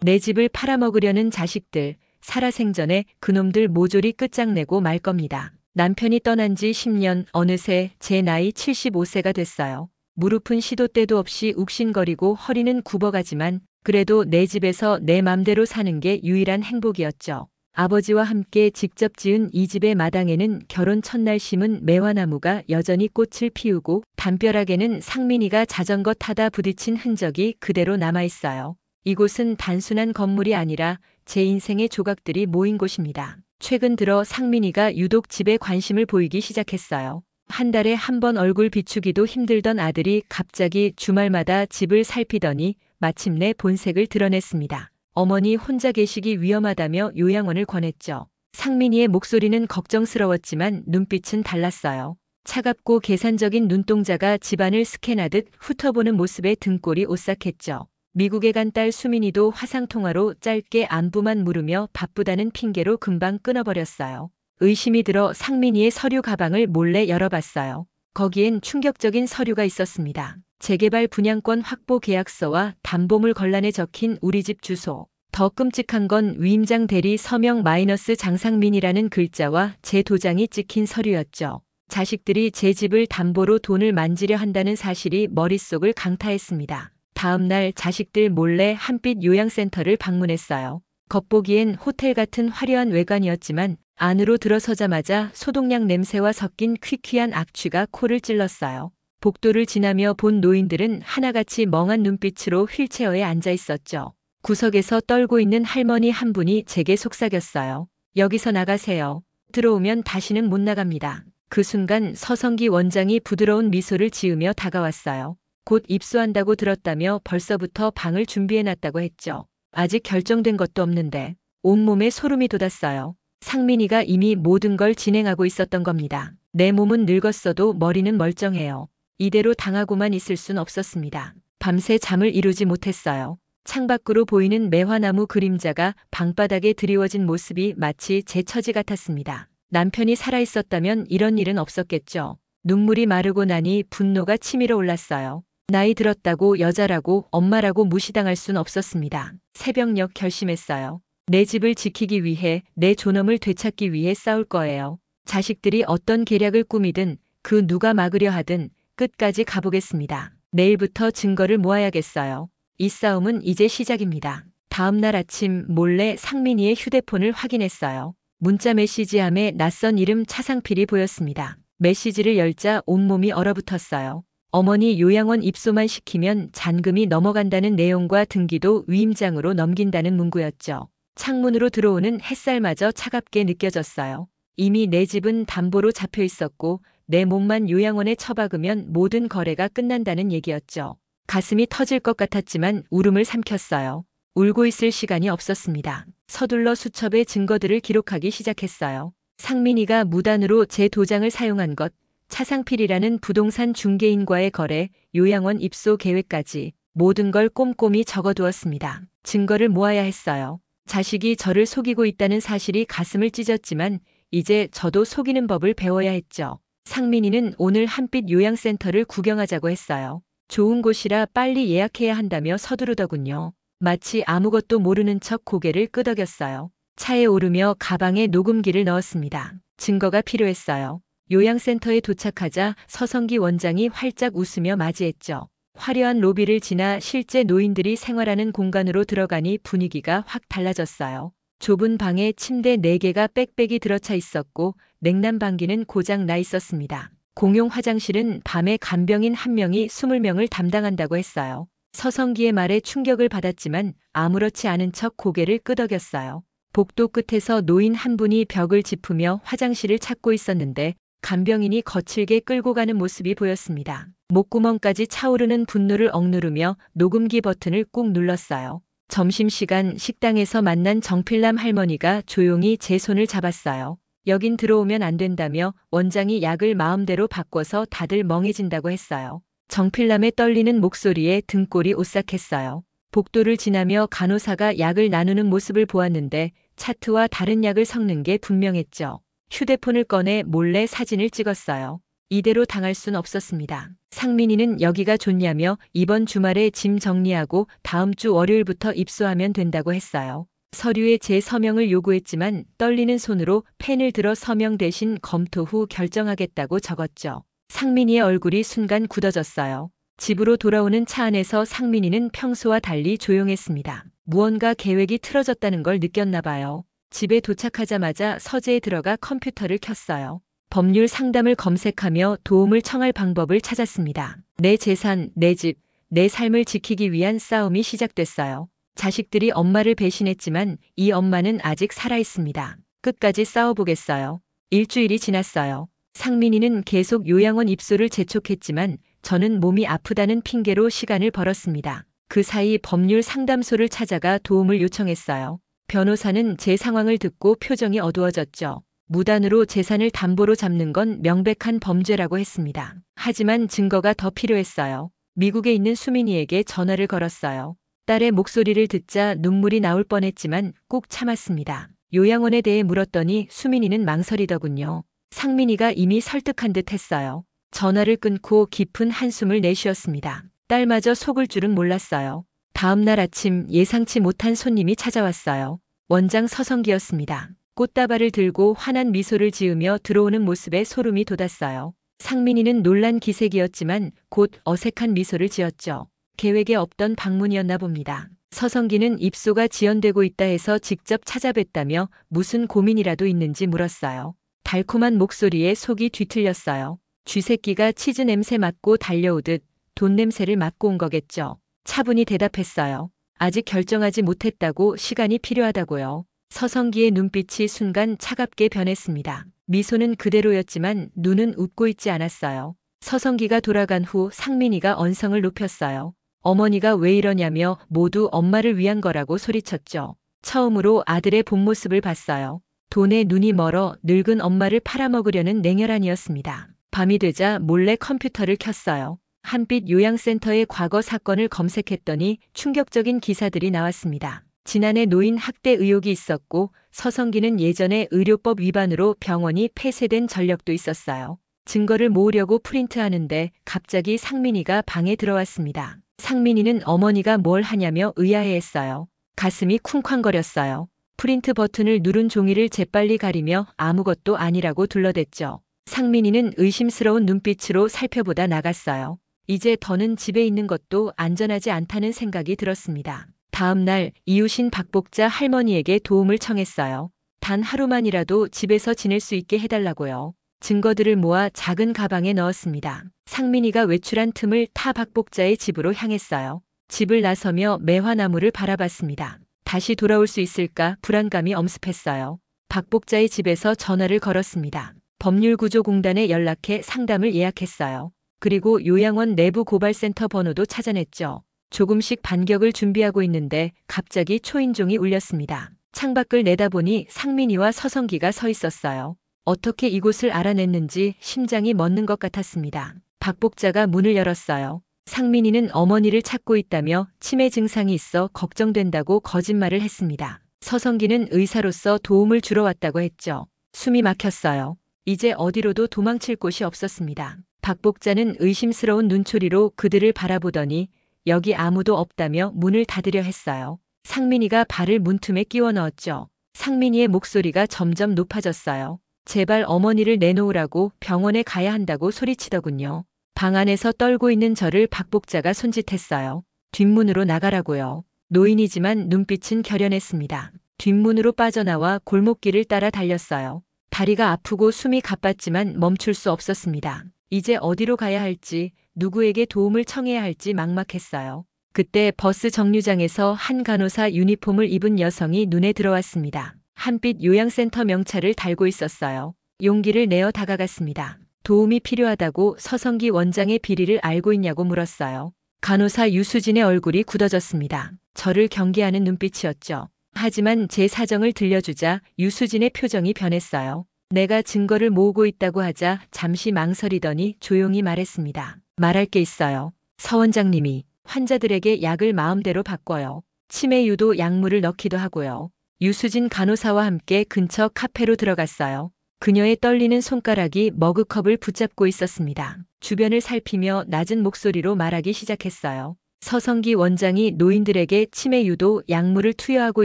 내 집을 팔아먹으려는 자식들, 살아생전에 그놈들 모조리 끝장내고 말 겁니다. 남편이 떠난 지 10년, 어느새 제 나이 75세가 됐어요. 무릎은 시도 때도 없이 욱신거리고 허리는 굽어가지만 그래도 내 집에서 내 맘대로 사는 게 유일한 행복이었죠. 아버지와 함께 직접 지은 이 집의 마당에는 결혼 첫날 심은 매화나무가 여전히 꽃을 피우고 담벼락에는 상민이가 자전거 타다 부딪힌 흔적이 그대로 남아있어요. 이곳은 단순한 건물이 아니라 제 인생의 조각들이 모인 곳입니다. 최근 들어 상민이가 유독 집에 관심을 보이기 시작했어요. 한 달에 한 번 얼굴 비추기도 힘들던 아들이 갑자기 주말마다 집을 살피더니 마침내 본색을 드러냈습니다. 어머니 혼자 계시기 위험하다며 요양원을 권했죠. 상민이의 목소리는 걱정스러웠지만 눈빛은 달랐어요. 차갑고 계산적인 눈동자가 집안을 스캔하듯 훑어보는 모습에 등골이 오싹했죠. 미국에 간 딸 수민이도 화상통화로 짧게 안부만 물으며 바쁘다는 핑계로 금방 끊어버렸어요. 의심이 들어 상민이의 서류 가방을 몰래 열어봤어요. 거기엔 충격적인 서류가 있었습니다. 재개발 분양권 확보 계약서와 담보물 걸란에 적힌 우리 집 주소. 더 끔찍한 건 위임장 대리 서명 마이너스 장상민이라는 글자와 제 도장이 찍힌 서류였죠. 자식들이 제 집을 담보로 돈을 만지려 한다는 사실이 머릿속을 강타했습니다. 다음 날 자식들 몰래 한빛 요양센터를 방문했어요. 겉보기엔 호텔 같은 화려한 외관이었지만 안으로 들어서자마자 소독약 냄새와 섞인 퀴퀴한 악취가 코를 찔렀어요. 복도를 지나며 본 노인들은 하나같이 멍한 눈빛으로 휠체어에 앉아 있었죠. 구석에서 떨고 있는 할머니 한 분이 제게 속삭였어요. 여기서 나가세요. 들어오면 다시는 못 나갑니다. 그 순간 서성기 원장이 부드러운 미소를 지으며 다가왔어요. 곧 입소한다고 들었다며 벌써부터 방을 준비해놨다고 했죠. 아직 결정된 것도 없는데 온몸에 소름이 돋았어요. 상민이가 이미 모든 걸 진행하고 있었던 겁니다. 내 몸은 늙었어도 머리는 멀쩡해요. 이대로 당하고만 있을 순 없었습니다. 밤새 잠을 이루지 못했어요. 창밖으로 보이는 매화나무 그림자가 방바닥에 드리워진 모습이 마치 제 처지 같았습니다. 남편이 살아있었다면 이런 일은 없었겠죠. 눈물이 마르고 나니 분노가 치밀어 올랐어요. 나이 들었다고 여자라고 엄마라고 무시당할 순 없었습니다. 새벽녘 결심했어요. 내 집을 지키기 위해 내 존엄을 되찾기 위해 싸울 거예요. 자식들이 어떤 계략을 꾸미든 그 누가 막으려 하든 끝까지 가보겠습니다. 내일부터 증거를 모아야겠어요. 이 싸움은 이제 시작입니다. 다음 날 아침 몰래 상민이의 휴대폰을 확인했어요. 문자 메시지함에 낯선 이름 차상필이 보였습니다. 메시지를 열자 온몸이 얼어붙었어요. 어머니 요양원 입소만 시키면 잔금이 넘어간다는 내용과 등기도 위임장으로 넘긴다는 문구였죠. 창문으로 들어오는 햇살마저 차갑게 느껴졌어요. 이미 내 집은 담보로 잡혀 있었고 내 몸만 요양원에 처박으면 모든 거래가 끝난다는 얘기였죠. 가슴이 터질 것 같았지만 울음을 삼켰어요. 울고 있을 시간이 없었습니다. 서둘러 수첩에 증거들을 기록하기 시작했어요. 상민이가 무단으로 제 도장을 사용한 것, 차상필이라는 부동산 중개인과의 거래, 요양원 입소 계획까지 모든 걸 꼼꼼히 적어두었습니다. 증거를 모아야 했어요. 자식이 저를 속이고 있다는 사실이 가슴을 찢었지만 이제 저도 속이는 법을 배워야 했죠. 상민이는 오늘 한빛 요양센터를 구경하자고 했어요. 좋은 곳이라 빨리 예약해야 한다며 서두르더군요. 마치 아무것도 모르는 척 고개를 끄덕였어요. 차에 오르며 가방에 녹음기를 넣었습니다. 증거가 필요했어요. 요양센터에 도착하자 서성기 원장이 활짝 웃으며 맞이했죠. 화려한 로비를 지나 실제 노인들이 생활하는 공간으로 들어가니 분위기가 확 달라졌어요. 좁은 방에 침대 4개가 빽빽이 들어차 있었고 냉난방기는 고장 나 있었습니다. 공용 화장실은 밤에 간병인 1명이 20명을 담당한다고 했어요. 서성기의 말에 충격을 받았지만 아무렇지 않은 척 고개를 끄덕였어요. 복도 끝에서 노인 한 분이 벽을 짚으며 화장실을 찾고 있었는데 간병인이 거칠게 끌고 가는 모습이 보였습니다. 목구멍까지 차오르는 분노를 억누르며 녹음기 버튼을 꾹 눌렀어요. 점심시간 식당에서 만난 정필남 할머니가 조용히 제 손을 잡았어요. 여긴 들어오면 안 된다며 원장이 약을 마음대로 바꿔서 다들 멍해진다고 했어요. 정필남의 떨리는 목소리에 등골이 오싹했어요. 복도를 지나며 간호사가 약을 나누는 모습을 보았는데 차트와 다른 약을 섞는 게 분명했죠. 휴대폰을 꺼내 몰래 사진을 찍었어요. 이대로 당할 순 없었습니다. 상민이는 여기가 좋냐며 이번 주말에 짐 정리하고 다음 주 월요일부터 입소하면 된다고 했어요. 서류에 제 서명을 요구했지만 떨리는 손으로 펜을 들어 서명 대신 검토 후 결정하겠다고 적었죠. 상민이의 얼굴이 순간 굳어졌어요. 집으로 돌아오는 차 안에서 상민이는 평소와 달리 조용했습니다. 무언가 계획이 틀어졌다는 걸 느꼈나 봐요. 집에 도착하자마자 서재에 들어가 컴퓨터를 켰어요. 법률 상담을 검색하며 도움을 청할 방법을 찾았습니다. 내 재산, 내 집, 내 삶을 지키기 위한 싸움이 시작됐어요. 자식들이 엄마를 배신했지만 이 엄마는 아직 살아있습니다. 끝까지 싸워보겠어요. 일주일이 지났어요. 상민이는 계속 요양원 입소를 재촉했지만 저는 몸이 아프다는 핑계로 시간을 벌었습니다. 그 사이 법률 상담소를 찾아가 도움을 요청했어요. 변호사는 제 상황을 듣고 표정이 어두워졌죠. 무단으로 재산을 담보로 잡는 건 명백한 범죄라고 했습니다. 하지만 증거가 더 필요했어요. 미국에 있는 수민이에게 전화를 걸었어요. 딸의 목소리를 듣자 눈물이 나올 뻔했지만 꼭 참았습니다. 요양원에 대해 물었더니 수민이는 망설이더군요. 상민이가 이미 설득한 듯 했어요. 전화를 끊고 깊은 한숨을 내쉬었습니다. 딸마저 속을 줄은 몰랐어요. 다음 날 아침 예상치 못한 손님이 찾아왔어요. 원장 서성기였습니다. 꽃다발을 들고 환한 미소를 지으며 들어오는 모습에 소름이 돋았어요. 상민이는 놀란 기색이었지만 곧 어색한 미소를 지었죠. 계획에 없던 방문이었나 봅니다. 서성기는 입소가 지연되고 있다 해서 직접 찾아뵀다며 무슨 고민이라도 있는지 물었어요. 달콤한 목소리에 속이 뒤틀렸어요. 쥐새끼가 치즈 냄새 맡고 달려오듯 돈 냄새를 맡고 온 거겠죠. 차분히 대답했어요. 아직 결정하지 못했다고 시간이 필요하다고요. 서성기의 눈빛이 순간 차갑게 변했습니다. 미소는 그대로였지만 눈은 웃고 있지 않았어요. 서성기가 돌아간 후 상민이가 언성을 높였어요. 어머니가 왜 이러냐며 모두 엄마를 위한 거라고 소리쳤죠. 처음으로 아들의 본 모습을 봤어요. 돈에 눈이 멀어 늙은 엄마를 팔아먹으려는 냉혈한이었습니다. 밤이 되자 몰래 컴퓨터를 켰어요. 한빛 요양센터의 과거 사건을 검색했더니 충격적인 기사들이 나왔습니다. 지난해 노인 학대 의혹이 있었고 서성기는 예전에 의료법 위반으로 병원이 폐쇄된 전력도 있었어요. 증거를 모으려고 프린트하는데 갑자기 상민이가 방에 들어왔습니다. 상민이는 어머니가 뭘 하냐며 의아해했어요. 가슴이 쿵쾅거렸어요. 프린트 버튼을 누른 종이를 재빨리 가리며 아무것도 아니라고 둘러댔죠. 상민이는 의심스러운 눈빛으로 살펴보다 나갔어요. 이제 더는 집에 있는 것도 안전하지 않다는 생각이 들었습니다. 다음 날 이웃인 박복자 할머니에게 도움을 청했어요. 단 하루만이라도 집에서 지낼 수 있게 해달라고요. 증거들을 모아 작은 가방에 넣었습니다. 상민이가 외출한 틈을 타 박복자의 집으로 향했어요. 집을 나서며 매화나무를 바라봤습니다. 다시 돌아올 수 있을까 불안감이 엄습했어요. 박복자의 집에서 전화를 걸었습니다. 법률구조공단에 연락해 상담을 예약했어요. 그리고 요양원 내부 고발센터 번호도 찾아냈죠. 조금씩 반격을 준비하고 있는데 갑자기 초인종이 울렸습니다. 창밖을 내다보니 상민이와 서성기가 서 있었어요. 어떻게 이곳을 알아냈는지 심장이 멎는 것 같았습니다. 박복자가 문을 열었어요. 상민이는 어머니를 찾고 있다며 치매 증상이 있어 걱정된다고 거짓말을 했습니다. 서성기는 의사로서 도움을 주러 왔다고 했죠. 숨이 막혔어요. 이제 어디로도 도망칠 곳이 없었습니다. 박복자는 의심스러운 눈초리로 그들을 바라보더니 여기 아무도 없다며 문을 닫으려 했어요. 상민이가 발을 문틈에 끼워 넣었죠. 상민이의 목소리가 점점 높아졌어요. 제발 어머니를 내놓으라고 병원에 가야 한다고 소리치더군요. 방 안에서 떨고 있는 저를 박복자가 손짓했어요. 뒷문으로 나가라고요. 노인이지만 눈빛은 결연했습니다. 뒷문으로 빠져나와 골목길을 따라 달렸어요. 다리가 아프고 숨이 가빴지만 멈출 수 없었습니다. 이제 어디로 가야 할지, 누구에게 도움을 청해야 할지 막막했어요. 그때 버스 정류장에서 한 간호사 유니폼을 입은 여성이 눈에 들어왔습니다. 한빛 요양센터 명찰을 달고 있었어요. 용기를 내어 다가갔습니다. 도움이 필요하다고 서성기 원장의 비리를 알고 있냐고 물었어요. 간호사 유수진의 얼굴이 굳어졌습니다. 저를 경계하는 눈빛이었죠. 하지만 제 사정을 들려주자 유수진의 표정이 변했어요. 내가 증거를 모으고 있다고 하자 잠시 망설이더니 조용히 말했습니다. 말할 게 있어요. 서 원장님이 환자들에게 약을 마음대로 바꿔요. 치매 유도 약물을 넣기도 하고요. 유수진 간호사와 함께 근처 카페로 들어갔어요. 그녀의 떨리는 손가락이 머그컵을 붙잡고 있었습니다. 주변을 살피며 낮은 목소리로 말하기 시작했어요. 서성기 원장이 노인들에게 치매 유도 약물을 투여하고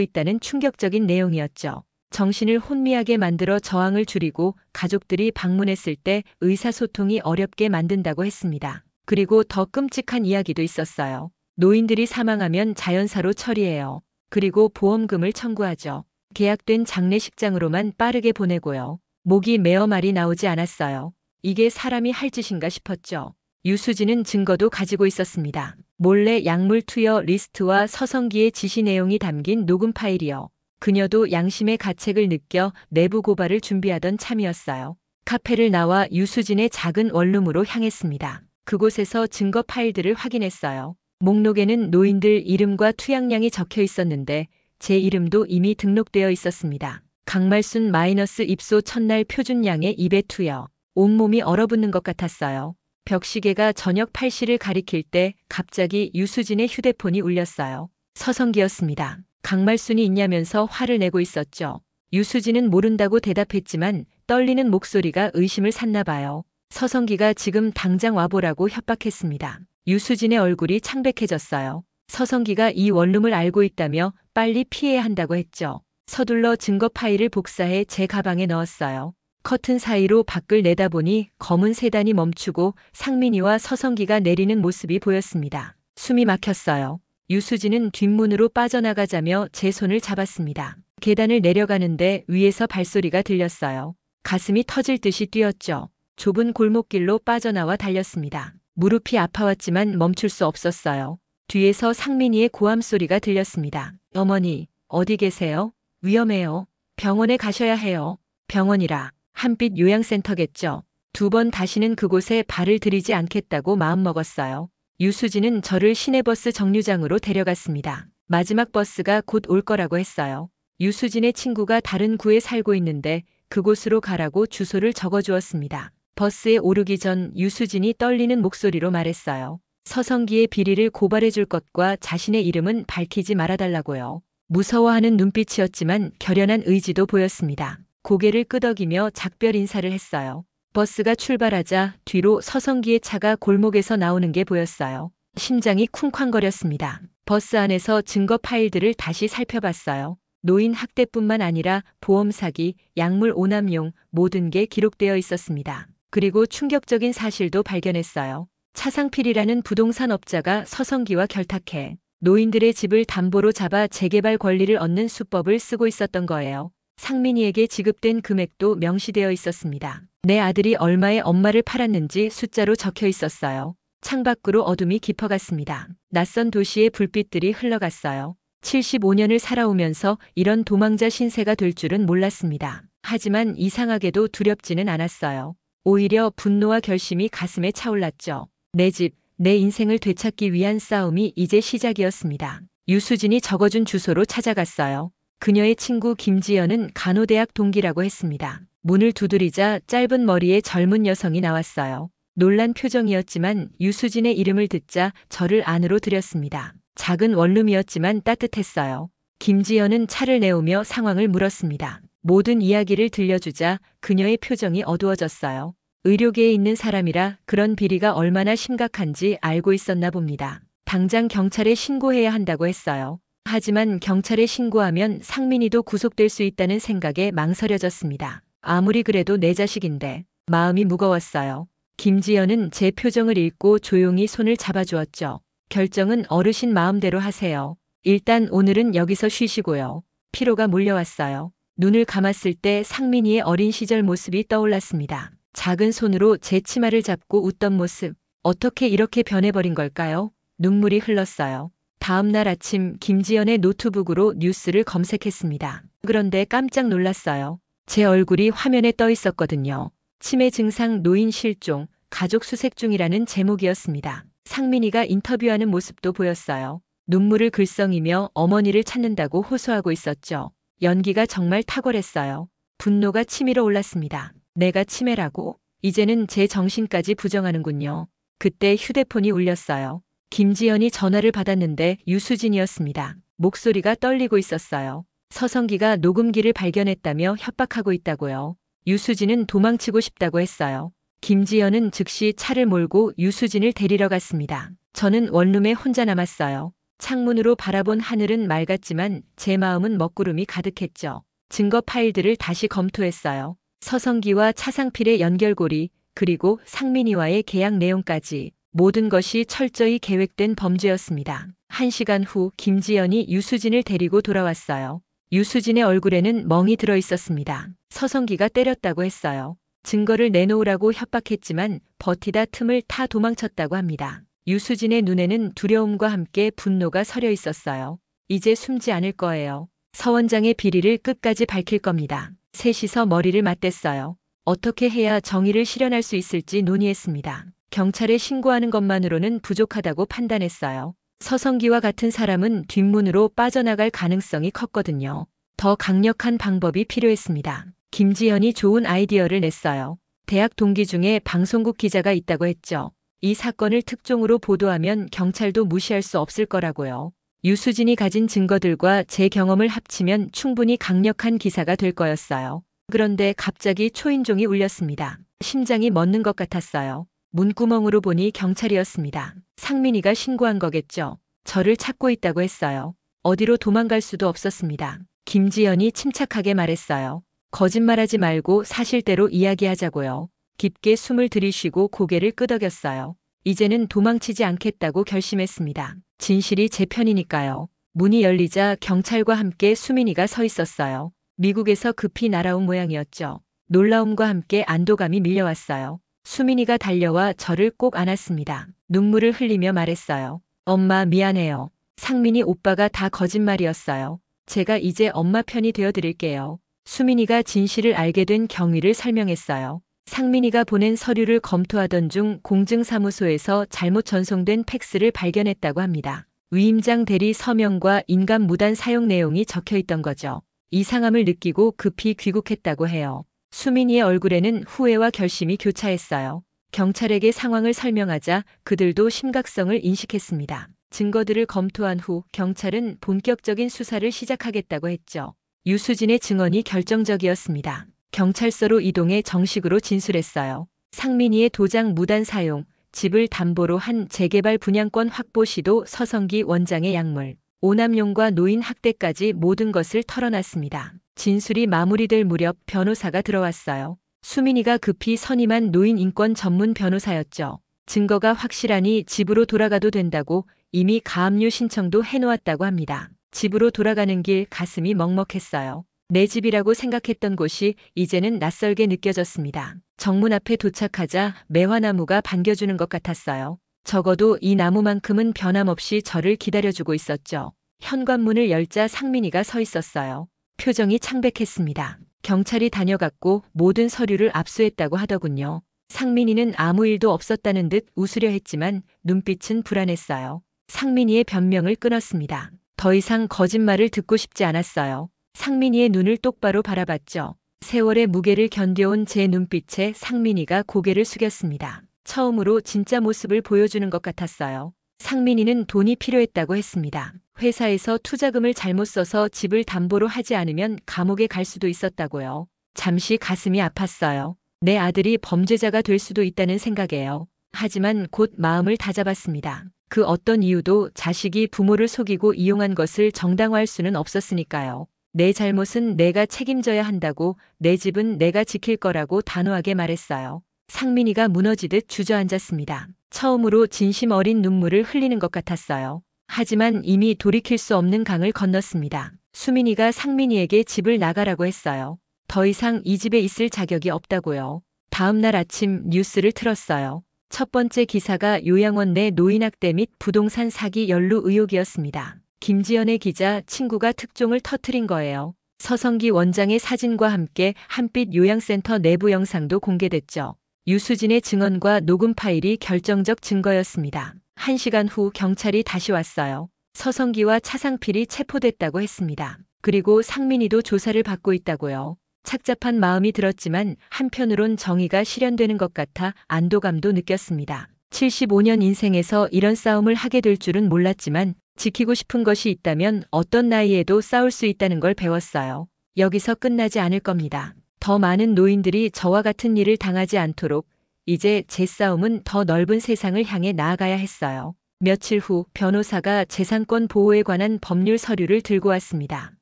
있다는 충격적인 내용이었죠. 정신을 혼미하게 만들어 저항을 줄이고 가족들이 방문했을 때 의사소통이 어렵게 만든다고 했습니다. 그리고 더 끔찍한 이야기도 있었어요. 노인들이 사망하면 자연사로 처리해요. 그리고 보험금을 청구하죠. 계약된 장례식장으로만 빠르게 보내고요. 목이 메어 말이 나오지 않았어요. 이게 사람이 할 짓인가 싶었죠. 유수진은 증거도 가지고 있었습니다. 몰래 약물 투여 리스트와 서성기의 지시 내용이 담긴 녹음 파일이요. 그녀도 양심의 가책을 느껴 내부 고발을 준비하던 참이었어요. 카페를 나와 유수진의 작은 원룸으로 향했습니다. 그곳에서 증거 파일들을 확인했어요. 목록에는 노인들 이름과 투약량이 적혀 있었는데 제 이름도 이미 등록되어 있었습니다. 강말순 마이너스 입소 첫날 표준량의 2배 투여. 온몸이 얼어붙는 것 같았어요. 벽시계가 저녁 8시를 가리킬 때 갑자기 유수진의 휴대폰이 울렸어요. 서성기였습니다. 강말순이 있냐면서 화를 내고 있었죠. 유수진은 모른다고 대답했지만 떨리는 목소리가 의심을 샀나 봐요. 서성기가 지금 당장 와보라고 협박했습니다. 유수진의 얼굴이 창백해졌어요. 서성기가 이 원룸을 알고 있다며 빨리 피해야 한다고 했죠. 서둘러 증거 파일을 복사해 제 가방에 넣었어요. 커튼 사이로 밖을 내다보니 검은 세단이 멈추고 상민이와 서성기가 내리는 모습이 보였습니다. 숨이 막혔어요. 유수진은 뒷문으로 빠져나가자며 제 손을 잡았습니다. 계단을 내려가는데 위에서 발소리가 들렸어요. 가슴이 터질 듯이 뛰었죠. 좁은 골목길로 빠져나와 달렸습니다. 무릎이 아파왔지만 멈출 수 없었어요. 뒤에서 상민이의 고함 소리가 들렸습니다. 어머니, 어디 계세요? 위험해요. 병원에 가셔야 해요. 병원이라. 한빛 요양센터겠죠. 2번 다시는 그곳에 발을 들이지 않겠다고 마음먹었어요. 유수진은 저를 시내버스 정류장으로 데려갔습니다. 마지막 버스가 곧 올 거라고 했어요. 유수진의 친구가 다른 구에 살고 있는데 그곳으로 가라고 주소를 적어주었습니다. 버스에 오르기 전 유수진이 떨리는 목소리로 말했어요. 서성기의 비리를 고발해 줄 것과 자신의 이름은 밝히지 말아달라고요. 무서워하는 눈빛이었지만 결연한 의지도 보였습니다. 고개를 끄덕이며 작별 인사를 했어요. 버스가 출발하자 뒤로 서성기의 차가 골목에서 나오는 게 보였어요. 심장이 쿵쾅거렸습니다. 버스 안에서 증거 파일들을 다시 살펴봤어요. 노인 학대뿐만 아니라 보험 사기, 약물 오남용 모든 게 기록되어 있었습니다. 그리고 충격적인 사실도 발견했어요. 차상필이라는 부동산 업자가 서성기와 결탁해 노인들의 집을 담보로 잡아 재개발 권리를 얻는 수법을 쓰고 있었던 거예요. 상민이에게 지급된 금액도 명시되어 있었습니다. 내 아들이 얼마에 엄마를 팔았는지 숫자로 적혀 있었어요. 창밖으로 어둠이 깊어갔습니다. 낯선 도시의 불빛들이 흘러갔어요. 75년을 살아오면서 이런 도망자 신세가 될 줄은 몰랐습니다. 하지만 이상하게도 두렵지는 않았어요. 오히려 분노와 결심이 가슴에 차올랐죠. 내 집, 내 인생을 되찾기 위한 싸움이 이제 시작이었습니다. 유수진이 적어준 주소로 찾아갔어요. 그녀의 친구 김지연은 간호대학 동기라고 했습니다. 문을 두드리자 짧은 머리의 젊은 여성이 나왔어요. 놀란 표정이었지만 유수진의 이름을 듣자 저를 안으로 들였습니다. 작은 원룸이었지만 따뜻했어요. 김지연은 차를 내오며 상황을 물었습니다. 모든 이야기를 들려주자 그녀의 표정이 어두워졌어요. 의료계에 있는 사람이라 그런 비리가 얼마나 심각한지 알고 있었나 봅니다. 당장 경찰에 신고해야 한다고 했어요. 하지만 경찰에 신고하면 상민이도 구속될 수 있다는 생각에 망설여졌습니다. 아무리 그래도 내 자식인데 마음이 무거웠어요. 김지연은 제 표정을 읽고 조용히 손을 잡아주었죠. 결정은 어르신 마음대로 하세요. 일단 오늘은 여기서 쉬시고요. 피로가 몰려왔어요. 눈을 감았을 때 상민이의 어린 시절 모습이 떠올랐습니다. 작은 손으로 제 치마를 잡고 웃던 모습. 어떻게 이렇게 변해버린 걸까요? 눈물이 흘렀어요. 다음 날 아침 김지연의 노트북으로 뉴스를 검색했습니다. 그런데 깜짝 놀랐어요. 제 얼굴이 화면에 떠 있었거든요. 치매 증상 노인 실종, 가족 수색 중이라는 제목이었습니다. 상민이가 인터뷰하는 모습도 보였어요. 눈물을 글썽이며 어머니를 찾는다고 호소하고 있었죠. 연기가 정말 탁월했어요. 분노가 치밀어 올랐습니다. 내가 치매라고? 이제는 제 정신까지 부정하는군요. 그때 휴대폰이 울렸어요. 김지연이 전화를 받았는데 유수진이었습니다. 목소리가 떨리고 있었어요. 서성기가 녹음기를 발견했다며 협박하고 있다고요. 유수진은 도망치고 싶다고 했어요. 김지연은 즉시 차를 몰고 유수진을 데리러 갔습니다. 저는 원룸에 혼자 남았어요. 창문으로 바라본 하늘은 맑았지만 제 마음은 먹구름이 가득했죠. 증거 파일들을 다시 검토했어요. 서성기와 차상필의 연결고리, 그리고 상민이와의 계약 내용까지 모든 것이 철저히 계획된 범죄였습니다. 1시간 후 김지연이 유수진을 데리고 돌아왔어요. 유수진의 얼굴에는 멍이 들어 있었습니다. 서성기가 때렸다고 했어요. 증거를 내놓으라고 협박했지만 버티다 틈을 타 도망쳤다고 합니다. 유수진의 눈에는 두려움과 함께 분노가 서려 있었어요. 이제 숨지 않을 거예요. 서 원장의 비리를 끝까지 밝힐 겁니다. 셋이서 머리를 맞댔어요. 어떻게 해야 정의를 실현할 수 있을지 논의했습니다. 경찰에 신고하는 것만으로는 부족하다고 판단했어요. 서성기와 같은 사람은 뒷문으로 빠져나갈 가능성이 컸거든요. 더 강력한 방법이 필요했습니다. 김지연이 좋은 아이디어를 냈어요. 대학 동기 중에 방송국 기자가 있다고 했죠. 이 사건을 특종으로 보도하면 경찰도 무시할 수 없을 거라고요. 유수진이 가진 증거들과 제 경험을 합치면 충분히 강력한 기사가 될 거였어요. 그런데 갑자기 초인종이 울렸습니다. 심장이 멎는 것 같았어요. 문구멍으로 보니 경찰이었습니다. 상민이가 신고한 거겠죠. 저를 찾고 있다고 했어요. 어디로 도망갈 수도 없었습니다. 김지연이 침착하게 말했어요. 거짓말하지 말고 사실대로 이야기하자고요. 깊게 숨을 들이쉬고 고개를 끄덕였어요. 이제는 도망치지 않겠다고 결심했습니다. 진실이 제 편이니까요. 문이 열리자 경찰과 함께 수민이가 서 있었어요. 미국에서 급히 날아온 모양이었죠. 놀라움과 함께 안도감이 밀려왔어요. 수민이가 달려와 저를 꼭 안았습니다. 눈물을 흘리며 말했어요. 엄마 미안해요. 상민이 오빠가 다 거짓말이었어요. 제가 이제 엄마 편이 되어드릴게요. 수민이가 진실을 알게 된 경위를 설명했어요. 상민이가 보낸 서류를 검토하던 중 공증사무소에서 잘못 전송된 팩스를 발견했다고 합니다. 위임장 대리 서명과 인감 무단 사용 내용이 적혀 있던 거죠. 이상함을 느끼고 급히 귀국했다고 해요. 수민이의 얼굴에는 후회와 결심이 교차했어요. 경찰에게 상황을 설명하자 그들도 심각성을 인식했습니다. 증거들을 검토한 후 경찰은 본격적인 수사를 시작하겠다고 했죠. 유수진의 증언이 결정적이었습니다. 경찰서로 이동해 정식으로 진술했어요. 상민이의 도장 무단 사용, 집을 담보로 한 재개발 분양권 확보 시도 서성기 원장의 약물, 오남용과 노인 학대까지 모든 것을 털어놨습니다. 진술이 마무리될 무렵 변호사가 들어왔어요. 수민이가 급히 선임한 노인 인권 전문 변호사였죠. 증거가 확실하니 집으로 돌아가도 된다고 이미 가압류 신청도 해놓았다고 합니다. 집으로 돌아가는 길 가슴이 먹먹했어요. 내 집이라고 생각했던 곳이 이제는 낯설게 느껴졌습니다. 정문 앞에 도착하자 매화나무가 반겨주는 것 같았어요. 적어도 이 나무만큼은 변함없이 저를 기다려주고 있었죠. 현관문을 열자 상민이가 서 있었어요. 표정이 창백했습니다. 경찰이 다녀갔고 모든 서류를 압수했다고 하더군요. 상민이는 아무 일도 없었다는 듯 웃으려 했지만 눈빛은 불안했어요. 상민이의 변명을 끊었습니다. 더 이상 거짓말을 듣고 싶지 않았어요. 상민이의 눈을 똑바로 바라봤죠. 세월의 무게를 견뎌온 제 눈빛에 상민이가 고개를 숙였습니다. 처음으로 진짜 모습을 보여주는 것 같았어요. 상민이는 돈이 필요했다고 했습니다. 회사에서 투자금을 잘못 써서 집을 담보로 하지 않으면 감옥에 갈 수도 있었다고요. 잠시 가슴이 아팠어요. 내 아들이 범죄자가 될 수도 있다는 생각에요. 하지만 곧 마음을 다잡았습니다. 그 어떤 이유도 자식이 부모를 속이고 이용한 것을 정당화할 수는 없었으니까요. 내 잘못은 내가 책임져야 한다고, 내 집은 내가 지킬 거라고 단호하게 말했어요. 상민이가 무너지듯 주저앉았습니다. 처음으로 진심 어린 눈물을 흘리는 것 같았어요. 하지만 이미 돌이킬 수 없는 강을 건넜습니다. 수민이가 상민이에게 집을 나가라고 했어요. 더 이상 이 집에 있을 자격이 없다고요. 다음 날 아침 뉴스를 틀었어요. 첫 번째 기사가 요양원 내 노인학대 및 부동산 사기 연루 의혹이었습니다. 김지연의 기자 친구가 특종을 터뜨린 거예요. 서성기 원장의 사진과 함께 한빛 요양센터 내부 영상도 공개됐죠. 유수진의 증언과 녹음 파일이 결정적 증거였습니다. 1시간 후 경찰이 다시 왔어요. 서성기와 차상필이 체포됐다고 했습니다. 그리고 상민이도 조사를 받고 있다고요. 착잡한 마음이 들었지만 한편으론 정의가 실현되는 것 같아 안도감도 느꼈습니다. 75년 인생에서 이런 싸움을 하게 될 줄은 몰랐지만 지키고 싶은 것이 있다면 어떤 나이에도 싸울 수 있다는 걸 배웠어요. 여기서 끝나지 않을 겁니다. 더 많은 노인들이 저와 같은 일을 당하지 않도록 이제 제 싸움은 더 넓은 세상을 향해 나아가야 했어요. 며칠 후 변호사가 재산권 보호에 관한 법률 서류를 들고 왔습니다.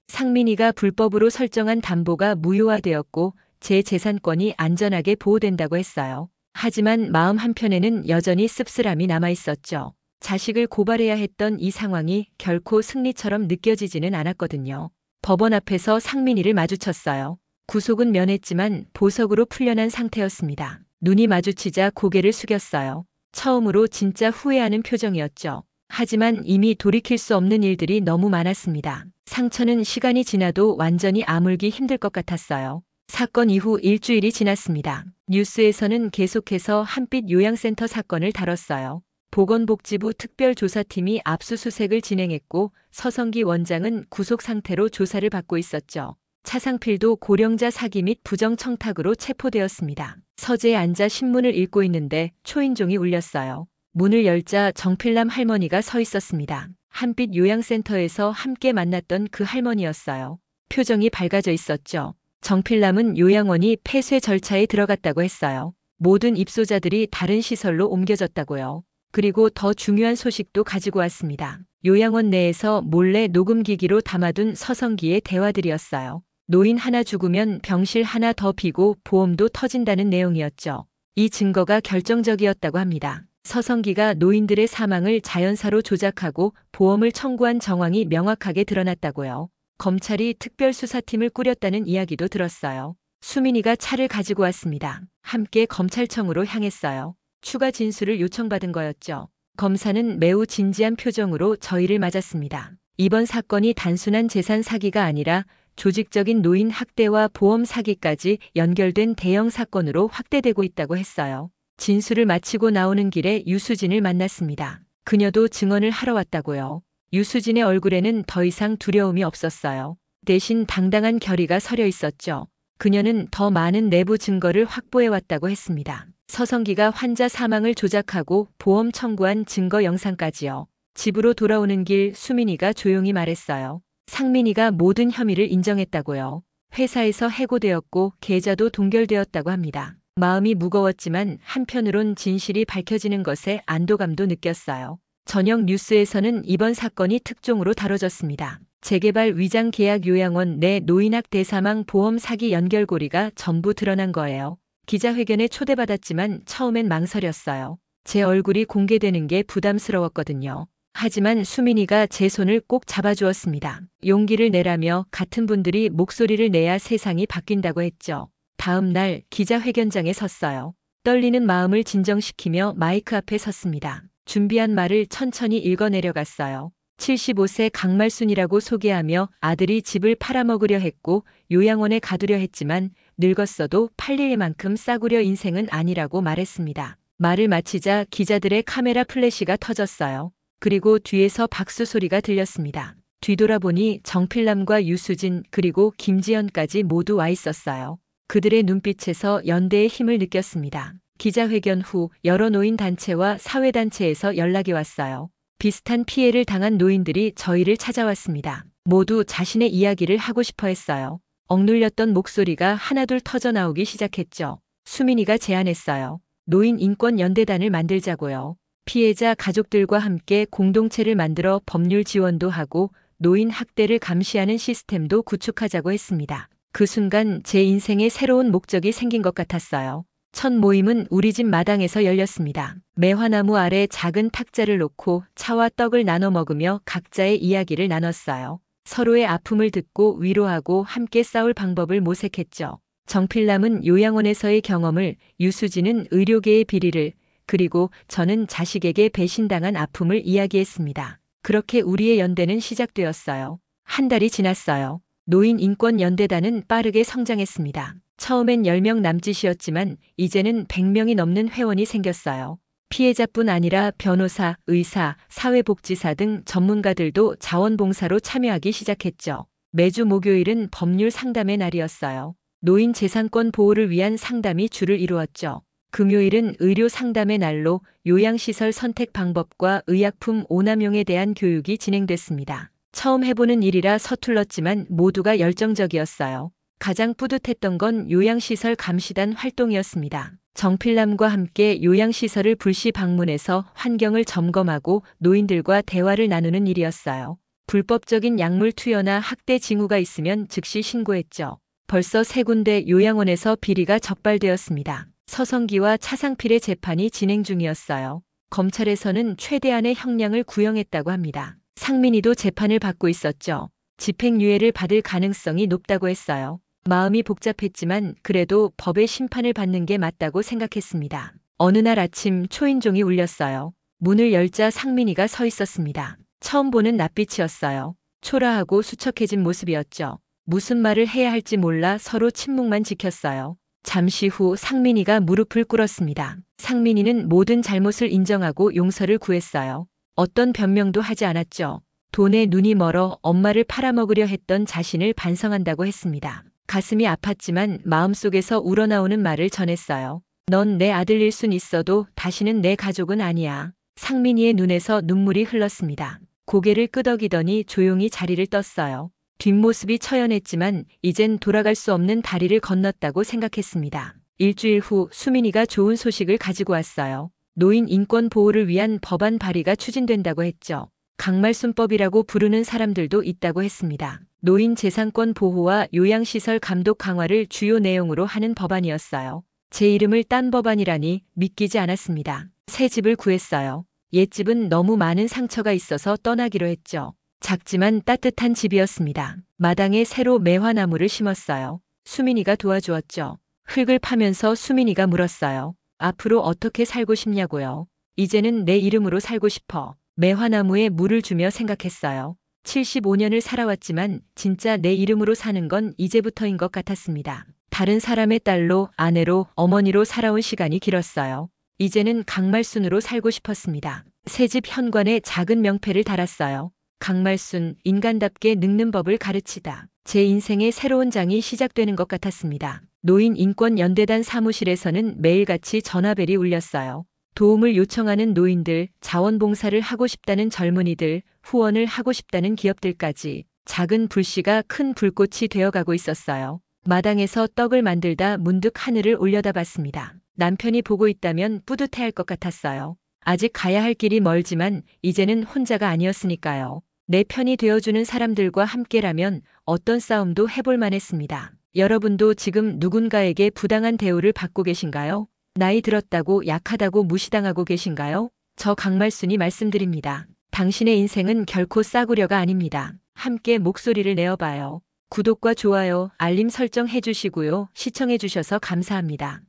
상민이가 불법으로 설정한 담보가 무효화되었고 제 재산권이 안전하게 보호된다고 했어요. 하지만 마음 한편에는 여전히 씁쓸함이 남아 있었죠. 자식을 고발해야 했던 이 상황이 결코 승리처럼 느껴지지는 않았거든요. 법원 앞에서 상민이를 마주쳤어요. 구속은 면했지만 보석으로 풀려난 상태였습니다. 눈이 마주치자 고개를 숙였어요. 처음으로 진짜 후회하는 표정이었죠. 하지만 이미 돌이킬 수 없는 일들이 너무 많았습니다. 상처는 시간이 지나도 완전히 아물기 힘들 것 같았어요. 사건 이후 일주일이 지났습니다. 뉴스에서는 계속해서 한빛 요양센터 사건을 다뤘어요. 보건복지부 특별조사팀이 압수수색을 진행했고 서성기 원장은 구속 상태로 조사를 받고 있었죠. 차상필도 고령자 사기 및 부정청탁으로 체포되었습니다. 서재에 앉아 신문을 읽고 있는데 초인종이 울렸어요. 문을 열자 정필남 할머니가 서 있었습니다. 한빛 요양센터에서 함께 만났던 그 할머니였어요. 표정이 밝아져 있었죠. 정필남은 요양원이 폐쇄 절차에 들어갔다고 했어요. 모든 입소자들이 다른 시설로 옮겨졌다고요. 그리고 더 중요한 소식도 가지고 왔습니다. 요양원 내에서 몰래 녹음기기로 담아둔 서성기의 대화들이었어요. 노인 하나 죽으면 병실 하나 더 비고 보험도 터진다는 내용이었죠. 이 증거가 결정적이었다고 합니다. 서성기가 노인들의 사망을 자연사로 조작하고 보험을 청구한 정황이 명확하게 드러났다고요. 검찰이 특별수사팀을 꾸렸다는 이야기도 들었어요. 수민이가 차를 가지고 왔습니다. 함께 검찰청으로 향했어요. 추가 진술을 요청받은 거였죠. 검사는 매우 진지한 표정으로 저희를 맞았습니다. 이번 사건이 단순한 재산 사기가 아니라 조직적인 노인 학대와 보험 사기까지 연결된 대형 사건으로 확대되고 있다고 했어요. 진술을 마치고 나오는 길에 유수진을 만났습니다. 그녀도 증언을 하러 왔다고요. 유수진의 얼굴에는 더 이상 두려움이 없었어요. 대신 당당한 결의가 서려 있었죠. 그녀는 더 많은 내부 증거를 확보해 왔다고 했습니다. 서성기가 환자 사망을 조작하고 보험 청구한 증거 영상까지요. 집으로 돌아오는 길 수민이가 조용히 말했어요. 상민이가 모든 혐의를 인정했다고요. 회사에서 해고되었고 계좌도 동결되었다고 합니다. 마음이 무거웠지만 한편으론 진실이 밝혀지는 것에 안도감도 느꼈어요. 저녁 뉴스에서는 이번 사건이 특종으로 다뤄졌습니다. 재개발 위장 계약 요양원 내 노인학대 사망 보험 사기 연결고리가 전부 드러난 거예요. 기자회견에 초대받았지만 처음엔 망설였어요. 제 얼굴이 공개되는 게 부담스러웠거든요. 하지만 수민이가 제 손을 꼭 잡아주었습니다. 용기를 내라며 같은 분들이 목소리를 내야 세상이 바뀐다고 했죠. 다음 날 기자회견장에 섰어요. 떨리는 마음을 진정시키며 마이크 앞에 섰습니다. 준비한 말을 천천히 읽어내려갔어요. 75세 강말순이라고 소개하며 아들이 집을 팔아먹으려 했고 요양원에 가두려 했지만 늙었어도 팔릴 만큼 싸구려 인생은 아니라고 말했습니다. 말을 마치자 기자들의 카메라 플래시가 터졌어요. 그리고 뒤에서 박수 소리가 들렸습니다. 뒤돌아보니 정필남과 유수진 그리고 김지연까지 모두 와 있었어요. 그들의 눈빛에서 연대의 힘을 느꼈습니다. 기자회견 후 여러 노인단체와 사회단체에서 연락이 왔어요. 비슷한 피해를 당한 노인들이 저희를 찾아왔습니다. 모두 자신의 이야기를 하고 싶어 했어요. 억눌렸던 목소리가 하나둘 터져나오기 시작했죠. 수민이가 제안했어요. 노인인권연대단을 만들자고요. 피해자 가족들과 함께 공동체를 만들어 법률 지원도 하고 노인 학대를 감시하는 시스템도 구축하자고 했습니다. 그 순간 제 인생에 새로운 목적이 생긴 것 같았어요. 첫 모임은 우리 집 마당에서 열렸습니다. 매화나무 아래 작은 탁자를 놓고 차와 떡을 나눠 먹으며 각자의 이야기를 나눴어요. 서로의 아픔을 듣고 위로하고 함께 싸울 방법을 모색했죠. 정필남은 요양원에서의 경험을, 유수진은 의료계의 비리를, 그리고 저는 자식에게 배신당한 아픔을 이야기했습니다. 그렇게 우리의 연대는 시작되었어요. 한 달이 지났어요. 노인인권연대단은 빠르게 성장했습니다. 처음엔 10명 남짓이었지만 이제는 100명이 넘는 회원이 생겼어요. 피해자뿐 아니라 변호사, 의사, 사회복지사 등 전문가들도 자원봉사로 참여하기 시작했죠. 매주 목요일은 법률 상담의 날이었어요. 노인 재산권 보호를 위한 상담이 주를 이루었죠. 금요일은 의료 상담의 날로 요양시설 선택 방법과 의약품 오남용에 대한 교육이 진행됐습니다. 처음 해보는 일이라 서툴렀지만 모두가 열정적이었어요. 가장 뿌듯했던 건 요양시설 감시단 활동이었습니다. 정필남과 함께 요양시설을 불시 방문해서 환경을 점검하고 노인들과 대화를 나누는 일이었어요. 불법적인 약물 투여나 학대 징후가 있으면 즉시 신고했죠. 벌써 3군데 요양원에서 비리가 적발되었습니다. 서성기와 차상필의 재판이 진행 중이었어요. 검찰에서는 최대한의 형량을 구형했다고 합니다. 상민이도 재판을 받고 있었죠. 집행유예를 받을 가능성이 높다고 했어요. 마음이 복잡했지만 그래도 법의 심판을 받는 게 맞다고 생각했습니다. 어느 날 아침 초인종이 울렸어요. 문을 열자 상민이가 서 있었습니다. 처음 보는 낯빛이었어요. 초라하고 수척해진 모습이었죠. 무슨 말을 해야 할지 몰라 서로 침묵만 지켰어요. 잠시 후 상민이가 무릎을 꿇었습니다. 상민이는 모든 잘못을 인정하고 용서를 구했어요. 어떤 변명도 하지 않았죠. 돈에 눈이 멀어 엄마를 팔아먹으려 했던 자신을 반성한다고 했습니다. 가슴이 아팠지만 마음속에서 우러나오는 말을 전했어요. 넌 내 아들일 순 있어도 다시는 내 가족은 아니야. 상민이의 눈에서 눈물이 흘렀습니다. 고개를 끄덕이더니 조용히 자리를 떴어요. 뒷모습이 처연했지만 이젠 돌아갈 수 없는 다리를 건넜다고 생각했습니다. 일주일 후 수민이가 좋은 소식을 가지고 왔어요. 노인 인권 보호를 위한 법안 발의가 추진된다고 했죠. 강말순법이라고 부르는 사람들도 있다고 했습니다. 노인 재산권 보호와 요양시설 감독 강화를 주요 내용으로 하는 법안이었어요. 제 이름을 딴 법안이라니 믿기지 않았습니다. 새 집을 구했어요. 옛집은 너무 많은 상처가 있어서 떠나기로 했죠. 작지만 따뜻한 집이었습니다. 마당에 새로 매화나무를 심었어요. 수민이가 도와주었죠. 흙을 파면서 수민이가 물었어요. 앞으로 어떻게 살고 싶냐고요. 이제는 내 이름으로 살고 싶어. 매화나무에 물을 주며 생각했어요. 75년을 살아왔지만 진짜 내 이름으로 사는 건 이제부터인 것 같았습니다. 다른 사람의 딸로, 아내로, 어머니로 살아온 시간이 길었어요. 이제는 강말순으로 살고 싶었습니다. 새집 현관에 작은 명패를 달았어요. 강말순, 인간답게 늙는 법을 가르치다. 제 인생의 새로운 장이 시작되는 것 같았습니다. 노인인권연대단 사무실에서는 매일같이 전화벨이 울렸어요. 도움을 요청하는 노인들, 자원봉사를 하고 싶다는 젊은이들, 후원을 하고 싶다는 기업들까지 작은 불씨가 큰 불꽃이 되어가고 있었어요. 마당에서 떡을 만들다 문득 하늘을 올려다봤습니다. 남편이 보고 있다면 뿌듯해할 것 같았어요. 아직 가야 할 길이 멀지만 이제는 혼자가 아니었으니까요. 내 편이 되어주는 사람들과 함께라면 어떤 싸움도 해볼 만했습니다. 여러분도 지금 누군가에게 부당한 대우를 받고 계신가요? 나이 들었다고 약하다고 무시당하고 계신가요? 저 강말순이 말씀드립니다. 당신의 인생은 결코 싸구려가 아닙니다. 함께 목소리를 내어봐요. 구독과 좋아요, 알림 설정 해주시고요. 시청해주셔서 감사합니다.